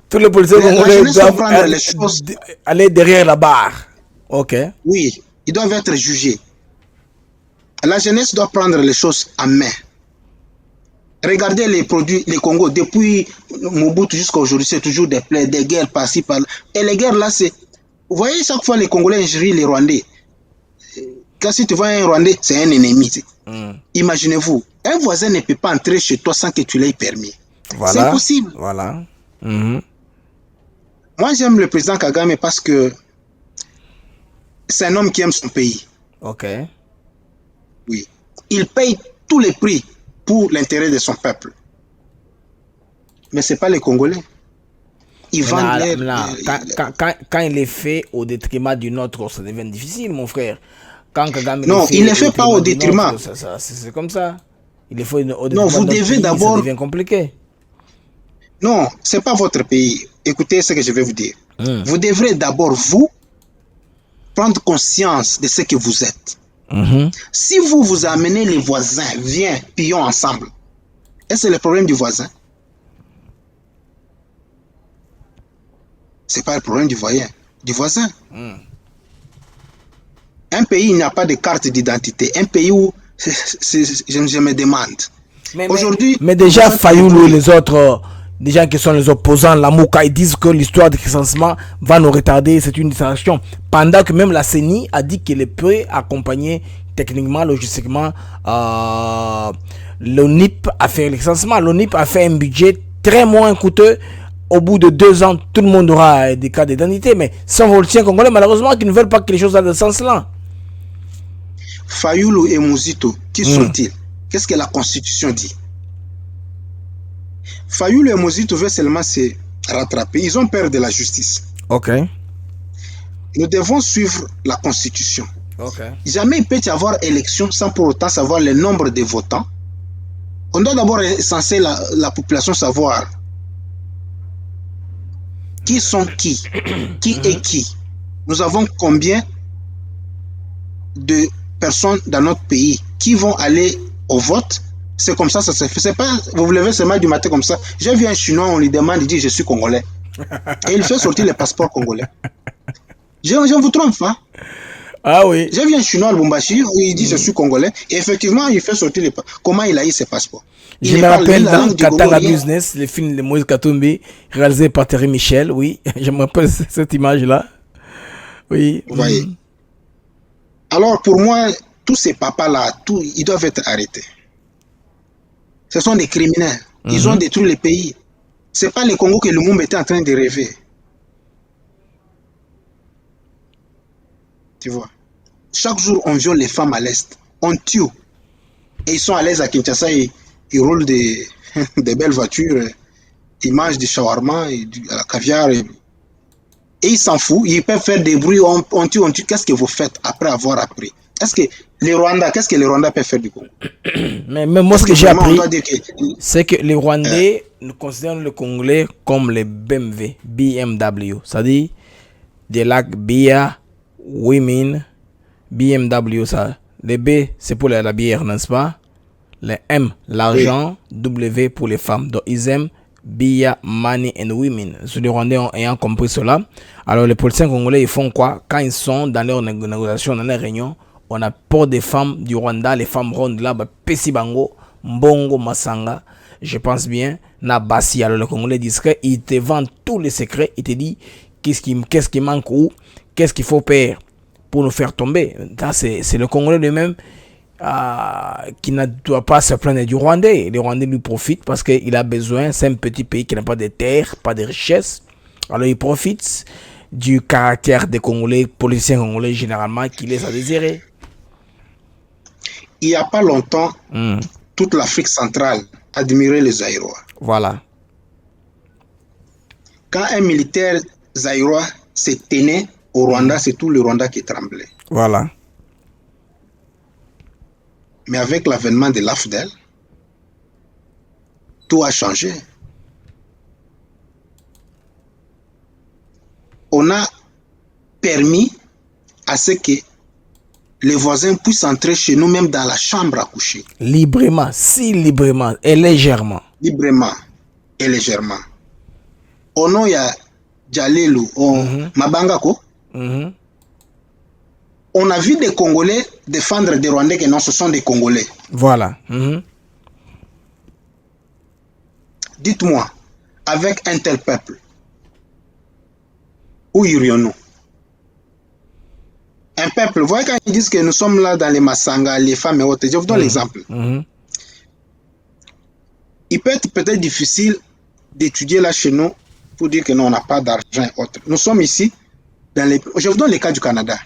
Tous les policiers doivent aller derrière la barre. Ok. Oui, ils doivent être jugés. La jeunesse doit prendre les choses en main. Regardez les produits, les Congo, depuis Mobutu jusqu'à aujourd'hui, c'est toujours des plaies, des guerres par-ci, par-là. Et les guerres là, c'est... Vous voyez, chaque fois les Congolais injurient les Rwandais. Quand si tu vois un Rwandais, c'est un ennemi. Imaginez-vous, un voisin ne peut pas entrer chez toi sans que tu l'aies permis. Voilà. C'est impossible. Voilà. Moi, j'aime le président Kagame parce que c'est un homme qui aime son pays. Ok. Oui. Il paye tous les prix pour l'intérêt de son peuple. Mais ce n'est pas les Congolais. Ils vendent quand il est fait au détriment d'une autre, ça devient difficile, mon frère. Quand Kagame non, il ne le fait pas au détriment. C'est comme ça. Il le fait au détriment. Non, vous devez d'abord... Ça devient compliqué. Non, ce n'est pas votre pays. Écoutez ce que je vais vous dire. Vous devrez d'abord, vous, prendre conscience de ce que vous êtes. Si vous amenez les voisins, viens, pillons ensemble. Est-ce que c'est le problème du voisin? Ce n'est pas le problème du voisin. Un pays, il n'y a pas de carte d'identité. Un pays où, je me demande. Aujourd'hui, mais déjà, Fayoulou et les autres, des gens qui sont les opposants, la Mouka, ils disent que l'histoire du recensement va nous retarder, c'est une distraction. Pendant que même la CENI a dit qu'elle peut accompagner techniquement, logistiquement, l'ONIP a fait le recensement. L'ONIP a fait un budget très moins coûteux. Au bout de 2 ans, tout le monde aura des cas d'identité. Mais sans volontaires congolais, malheureusement, qui ne veulent pas que les choses aillent dans ce sens-là. Fayoulou et Mouzito, qui sont-ils? Qu'est-ce que la Constitution dit? Fayoulou et Mouzito veulent seulement se rattraper. Ils ont peur de la justice. Ok. Nous devons suivre la Constitution. Okay. Jamais il peut y avoir élection sans pour autant savoir le nombre de votants. On doit d'abord censer la population, savoir qui sont qui est qui. Nous avons combien de personnes dans notre pays qui vont aller au vote. C'est comme ça se fait. C'est pas, vous vous levez seulement du matin comme ça. J'ai vu un Chinois, on lui demande, il dit je suis congolais. Et il fait sortir le passeport congolais. Je vous trompe pas. Ah oui. J'ai vu un Chinois à Lubumbashi, il dit je suis congolais, et effectivement il fait sortir les passeports. Comment il a eu ses passeports? Je me rappelle dans Katanga Business, le film de Moïse Katumbi, réalisé par Thierry Michel, oui, je me rappelle cette image-là. Oui. Vous voyez. Alors pour moi, tous ces papas-là, ils doivent être arrêtés. Ce sont des criminels. Ils ont détruit le pays. C'est pas le Congo que Lumumba était en train de rêver. Tu vois. Chaque jour, on viole les femmes à l'Est. On tue. Et ils sont à l'aise à Kinshasa. Ils roulent des belles voitures. Ils mangent du shawarma, et la caviar. Et ils s'en foutent. Ils peuvent faire des bruits. On tue. Qu'est-ce que vous faites après avoir appris? Est-ce que qu'est-ce que les Rwandais peuvent faire du coup? Mais moi, ce que j'ai appris, c'est que les Rwandais considèrent le Congolais comme les BMW. C'est-à-dire des lacs Bia, Women, BMW, ça. Les B, c'est pour la bière, n'est-ce pas? Les M, l'argent, W pour les femmes. Donc, ils aiment Bia, Money and Women. Les Rwandais ayant compris cela. Alors, les politiciens congolais, ils font quoi? Quand ils sont dans leurs négociations, dans leurs réunions, on a peur des femmes du Rwanda, les femmes rondes là, Pessi Bango, Mbongo, Masanga. Je pense bien, Nabasi. Alors, le Congolais discret, il te vend tous les secrets. Il te dit qu'est-ce qui manque où, qu'est-ce qu'il faut faire pour nous faire tomber. C'est le Congolais lui-même qui ne doit pas se plaindre du Rwandais. Les Rwandais lui profitent parce qu'il a besoin. C'est un petit pays qui n'a pas de terre, pas de richesse. Alors il profite du caractère des Congolais, politiciens congolais généralement, qui laisse à désirer. Il n'y a pas longtemps, toute l'Afrique centrale admirait les Zaïrois. Voilà. Quand un militaire zaïrois se tenait au Rwanda, c'est tout le Rwanda qui tremblait. Voilà. Mais avec l'avènement de l'AFDEL, tout a changé. On a permis à ce que les voisins puissent entrer chez nous, même dans la chambre à coucher. Librement, si librement et légèrement. Librement et légèrement. Au nom, il y a Djalilou, Mabangako. On a vu des Congolais défendre des Rwandais que non, ce sont des Congolais. Voilà. Dites-moi, avec un tel peuple, où irions-nous? Un peuple, vous voyez quand ils disent que nous sommes là dans les Massanga, les femmes et autres, je vous donne l'exemple. Il peut être peut-être difficile d'étudier là chez nous pour dire que non, on n'a pas d'argent et autres. Nous sommes ici, je vous donne le cas du Canada.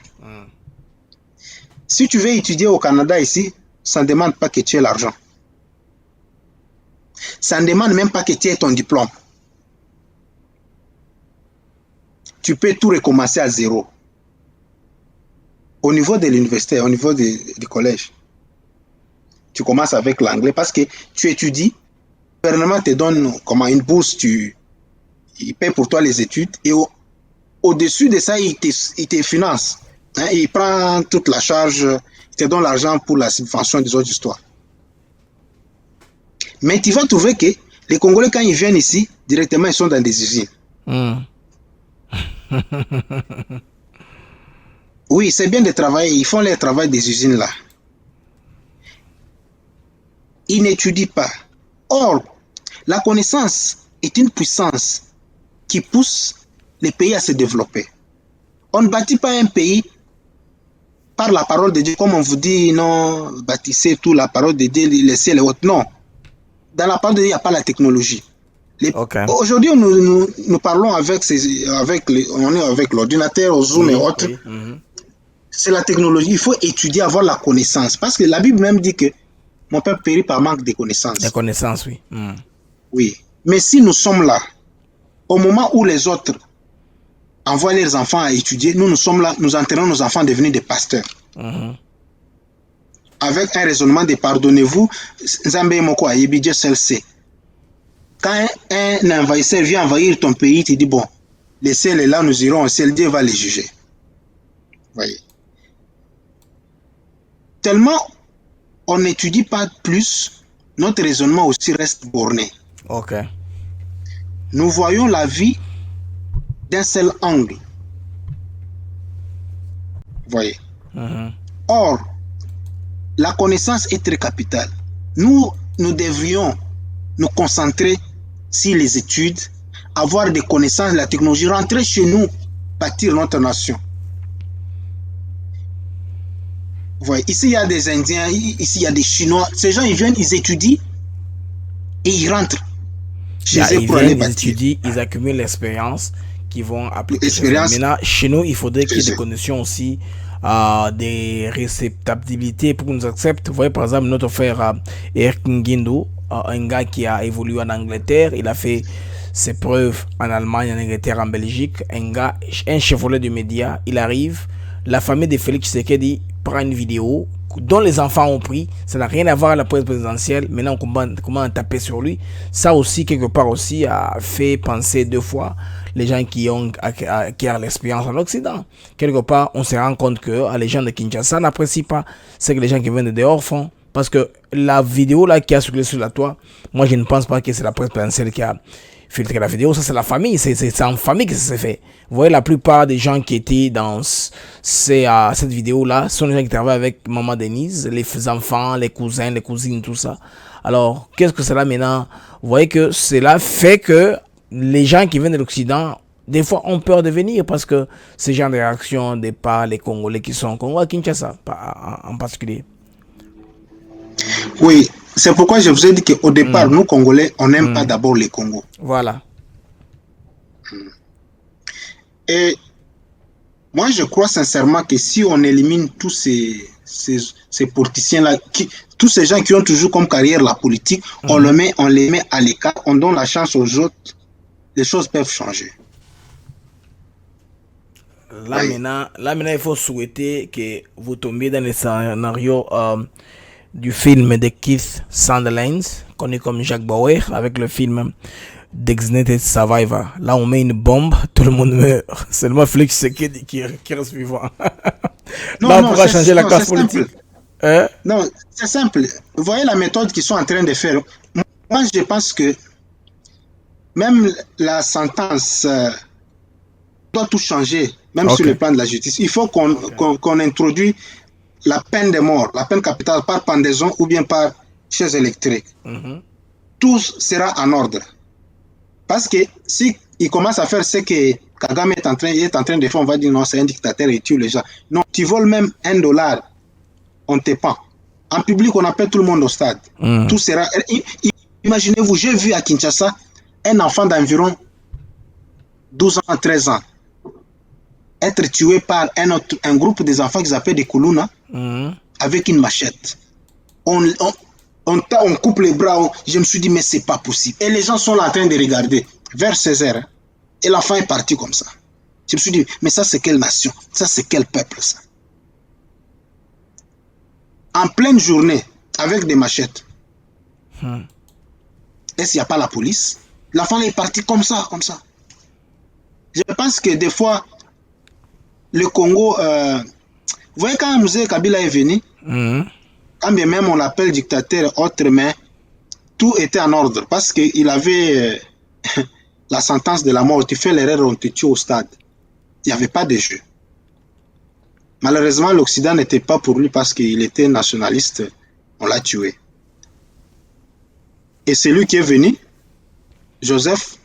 Si tu veux étudier au Canada ici, ça ne demande pas que tu aies l'argent. Ça ne demande même pas que tu aies ton diplôme. Tu peux tout recommencer à zéro. Au niveau de l'université, au niveau du collège, tu commences avec l'anglais parce que tu étudies. Le gouvernement te donne comme une bourse, il paie pour toi les études et au-dessus de ça, il te finance. Il prend toute la charge, il te donne l'argent pour la subvention des autres histoires. Mais tu vas trouver que les Congolais, quand ils viennent ici, directement, ils sont dans des usines. Oui, c'est bien de travailler, ils font le travail des usines là. Ils n'étudient pas. Or, la connaissance est une puissance qui pousse les pays à se développer. On ne bâtit pas un pays par la parole de Dieu, comme on vous dit, non, bâtissez tout, la parole de Dieu, les ciels et autres. Non. Dans la parole de Dieu, il n'y a pas la technologie. Aujourd'hui, nous parlons avec l'ordinateur, Zoom et autres. C'est la technologie. Il faut étudier, avoir la connaissance. Parce que la Bible même dit que mon peuple périt par manque de connaissances. La connaissance, oui. Oui. Mais si nous sommes là, au moment où les autres envoient leurs enfants à étudier, nous sommes là, nous entraînons nos enfants à devenir des pasteurs. Avec un raisonnement de pardonnez-vous, Zambé Moko Ayebi, Dieu seul sait. Quand un envahisseur vient envahir ton pays, tu dis bon, les ciels est là, nous irons au ciel, Dieu va les juger. Voyez. Tellement on n'étudie pas plus, notre raisonnement aussi reste borné. Nous voyons la vie d'un seul angle. Voyez. Or, la connaissance est très capitale. Nous devrions nous concentrer sur les études, avoir des connaissances, la technologie, rentrer chez nous, bâtir notre nation. Voyez, ici il y a des Indiens, ici il y a des Chinois. Ces gens, ils viennent, ils étudient et ils rentrent chez eux pour aller bâtir. Ils étudient, ils accumulent l'expérience qu'ils vont appliquer. Maintenant, chez nous, il faudrait qu'il y ait des conditions aussi, des réceptabilités pour qu'on nous accepte. Vous voyez, par exemple, notre frère Eric Nguindo, un gars qui a évolué en Angleterre, il a fait ses preuves en Allemagne, en Angleterre, en Belgique. Un chevalier du média, il arrive, la famille de Félix Tshisekedi prend une vidéo dont les enfants ont pris, ça n'a rien à voir avec la presse présidentielle. Maintenant, comment taper sur lui, ça aussi quelque part aussi a fait penser deux fois les gens qui ont acquis l'expérience en Occident. Quelque part, on se rend compte que les gens de Kinshasa n'apprécient pas ce que les gens qui viennent de dehors font. Parce que la vidéo là qui a circulé sur la toile, moi je ne pense pas que c'est la presse présidentielle qui a filtré la vidéo. Ça c'est la famille, c'est en famille que ça s'est fait. Vous voyez, la plupart des gens qui étaient dans cette vidéo là sont les gens qui travaillent avec maman Denise, les enfants, les cousins, les cousines, tout ça. Alors qu'est-ce que cela maintenant? Vous voyez que cela fait que les gens qui viennent de l'Occident des fois ont peur de venir parce que ces gens de réaction n'est pas les Congolais qui sont Congolais à Kinshasa en particulier. Oui, c'est pourquoi je vous ai dit qu'au départ, nous Congolais, on n'aime pas d'abord les Congos. Voilà. Et moi, je crois sincèrement que si on élimine tous ces politiciens-là, tous ces gens qui ont toujours comme carrière la politique, on les met à l'écart, on donne la chance aux autres, les choses peuvent changer. Là, maintenant, il faut souhaiter que vous tombiez dans le scénario du film de Keith Sutherland, connu comme Jack Bauer, avec le film Designated Survivor. Là, on met une bombe, tout le monde meurt. Seulement Félix Tshisekedi qui reste vivant. Là, on pourra changer la classe politique. Non, c'est simple. Vous voyez la méthode qu'ils sont en train de faire. Moi, je pense que même la sentence doit tout changer, même sur le plan de la justice. Il faut qu'on introduise la peine de mort, la peine capitale par pendaison ou bien par chaise électrique. Tout sera en ordre. Parce que si il commence à faire ce que Kagame est en train de faire, on va dire non, c'est un dictateur et il tue les gens. Non, tu voles même $1, on te pend. En public, on appelle tout le monde au stade. Tout sera... Imaginez-vous, j'ai vu à Kinshasa un enfant d'environ 12 ans, 13 ans être tué par un groupe des enfants qu'ils appellent des Kuluna avec une machette. On coupe les bras. Je me suis dit, mais c'est pas possible. Et les gens sont là en train de regarder vers 16 heures. Et l'enfant est parti comme ça. Je me suis dit, mais ça c'est quelle nation? Ça c'est quel peuple ça? En pleine journée, avec des machettes. Est-ce qu'il n'y a pas la police? L'enfant est parti comme ça, comme ça. Je pense que des fois, le Congo, vous voyez quand Mzee Kabila est venu, quand bien même on l'appelle dictateur autre, mais tout était en ordre parce qu'il avait la sentence de la mort. Tu fais l'erreur, on te tue au stade. Il n'y avait pas de jeu. Malheureusement, l'Occident n'était pas pour lui parce qu'il était nationaliste. On l'a tué. Et c'est lui qui est venu Joseph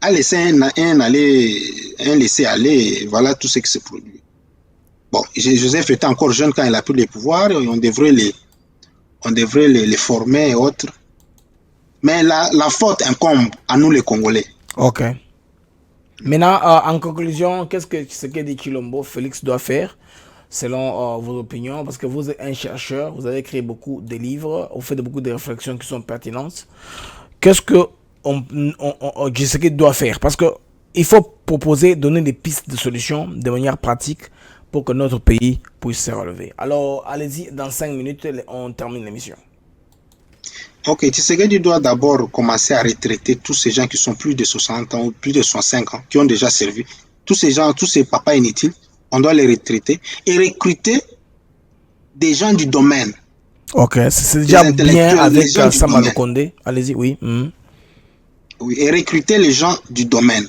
a laissé un laisser-aller, voilà tout ce qui se produit. Bon, Joseph était encore jeune quand il a pris le pouvoir, et on devrait les former et autres. Mais la faute incombe à nous les Congolais. Ok. Maintenant, en conclusion, qu'est-ce que dit Chilombo Félix doit faire selon vos opinions? Parce que vous êtes un chercheur, vous avez écrit beaucoup de livres, vous faites beaucoup de réflexions qui sont pertinentes. Qu'est-ce que Tshisekedi doit faire? Parce qu'il faut proposer, donner des pistes de solutions de manière pratique pour que notre pays puisse se relever. Alors, allez-y, dans 5 minutes, on termine l'émission. Ok, Tshisekedi doit d'abord commencer à retraiter tous ces gens qui sont plus de 60 ans ou plus de 65 ans, qui ont déjà servi. Tous ces gens, tous ces papas inutiles, on doit les retraiter et recruter des gens du domaine. Ok, c'est déjà bien avec Sama Lukonde. Allez-y, oui. Oui, et recruter les gens du domaine.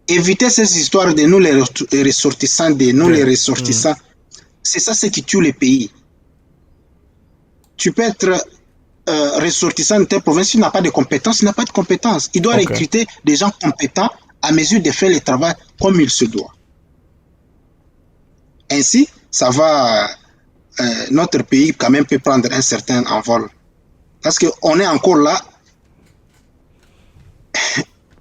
Éviter ces histoires de nous les ressortissants, C'est ça ce qui tue les pays. Tu peux être ressortissant de ta province, tu n'as pas de compétences, il n'a pas de compétences. Il doit recruter des gens compétents à mesure de faire le travail comme il se doit. Ainsi, ça va, notre pays quand même peut prendre un certain envol. Parce qu'on est encore là.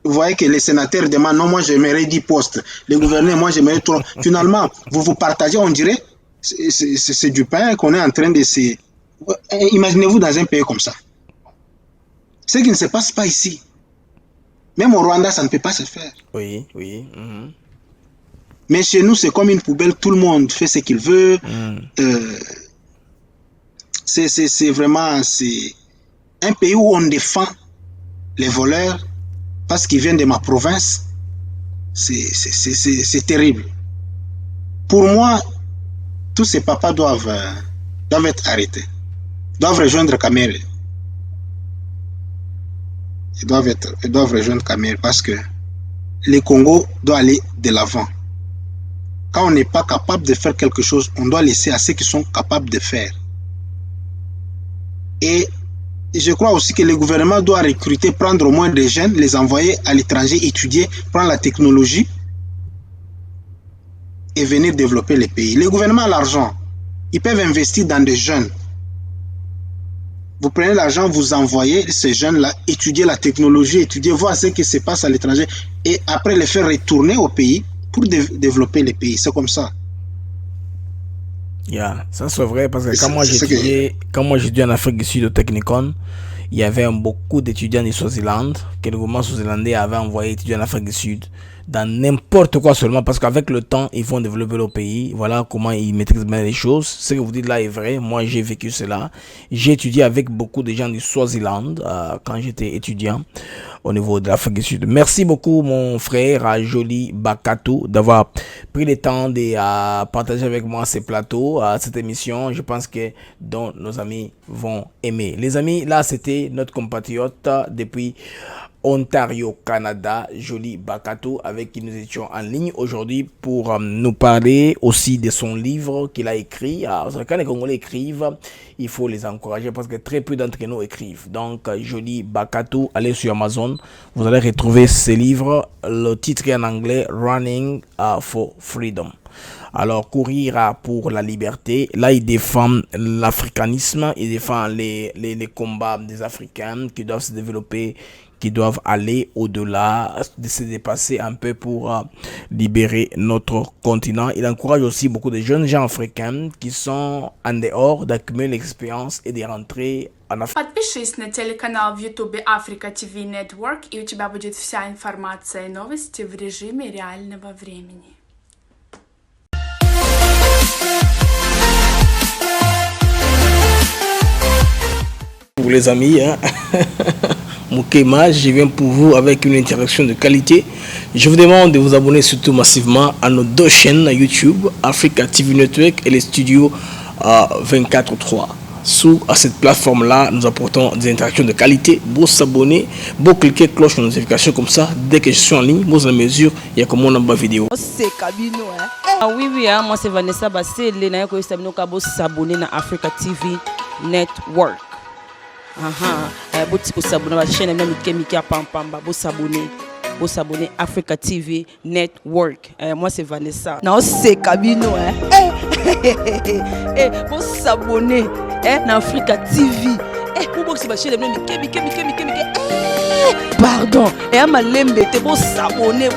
Vous voyez que les sénateurs demandent, non, moi j'aimerais 10 postes. Les gouverneurs, moi j'aimerais 3. Finalement, vous partagez, on dirait, c'est du pain qu'on est en train de se... Imaginez-vous dans un pays comme ça. Ce qui ne se passe pas ici. Même au Rwanda, ça ne peut pas se faire. Oui. Mais chez nous, c'est comme une poubelle, tout le monde fait ce qu'il veut. C'est vraiment un pays où on défend les voleurs parce qu'ils viennent de ma province. C'est terrible. Pour moi, tous ces papas doivent être arrêtés. Doivent rejoindre Kamere. Ils doivent rejoindre Kamere parce que le Congo doit aller de l'avant. Quand on n'est pas capable de faire quelque chose, on doit laisser à ceux qui sont capables de faire. Et je crois aussi que le gouvernement doit recruter, prendre au moins des jeunes, les envoyer à l'étranger, étudier, prendre la technologie et venir développer les pays. Le gouvernement a l'argent. Ils peuvent investir dans des jeunes. Vous prenez l'argent, vous envoyez ces jeunes-là, étudier la technologie, étudier, voir ce qui se passe à l'étranger et après les faire retourner au pays pour développer les pays. C'est comme ça. Ça c'est vrai parce que quand moi j'étudiais en Afrique du Sud au Technicon, il y avait beaucoup d'étudiants du Swaziland que le gouvernement swazilandais avait envoyé étudier en Afrique du Sud dans n'importe quoi seulement parce qu'avec le temps ils vont développer leur pays. Voilà comment ils maîtrisent bien les choses. Ce que vous dites là est vrai. Moi j'ai vécu cela. J'ai étudié avec beaucoup de gens du Swaziland quand j'étais étudiant au niveau de l'Afrique du Sud. Merci beaucoup mon frère Joly Bakatou d'avoir pris le temps de partager avec moi ces plateaux, cette émission. Je pense que dont nos amis vont aimer. Les amis, là c'était notre compatriote depuis Ontario, Canada, Joly Bakatou, avec qui nous étions en ligne aujourd'hui pour nous parler aussi de son livre qu'il a écrit. Quand les Congolais écrivent, il faut les encourager parce que très peu d'entre nous écrivent. Donc, Joly Bakatou, allez sur Amazon, vous allez retrouver ce livre. Le titre est en anglais, Running for Freedom. Alors, courir pour la liberté. Là, il défend l'africanisme, il défend les combats des Africains qui doivent se développer, qui doivent aller au-delà, de se dépasser un peu pour libérer notre continent. Il encourage aussi beaucoup de jeunes gens africains qui sont en dehors d'accumuler l'expérience et de rentrer en Afrique. Подпишись на телеканал в YouTube Africa TV Network, и у тебя будет вся информация и новости в режиме реального времени. Pour les amis, Moukema, je viens pour vous avec une interaction de qualité. Je vous demande de vous abonner surtout massivement à nos deux chaînes YouTube, Africa TV Network et les studios 24/3. Sous cette plateforme-là, nous apportons des interactions de qualité. Vous s'abonner, vous cliquez cloche de notification comme ça. Dès que je suis en ligne, vous en mesure, il y a comme on en bas vidéo. C'est Cabino, hein? Oui, moi c'est Vanessa Bassé. Les naïs qui s'abonnent à Africa TV Network. Boti ko s'abonner à la chaîne Miki Pampamba. Bo s'abonner Africa TV Network. Moi c'est Vanessa. Non c'est Kabino Bo s'abonner na Africa TV. Pour boxer ma chaîne Miki. Pardon. Malembe te bo s'abonner.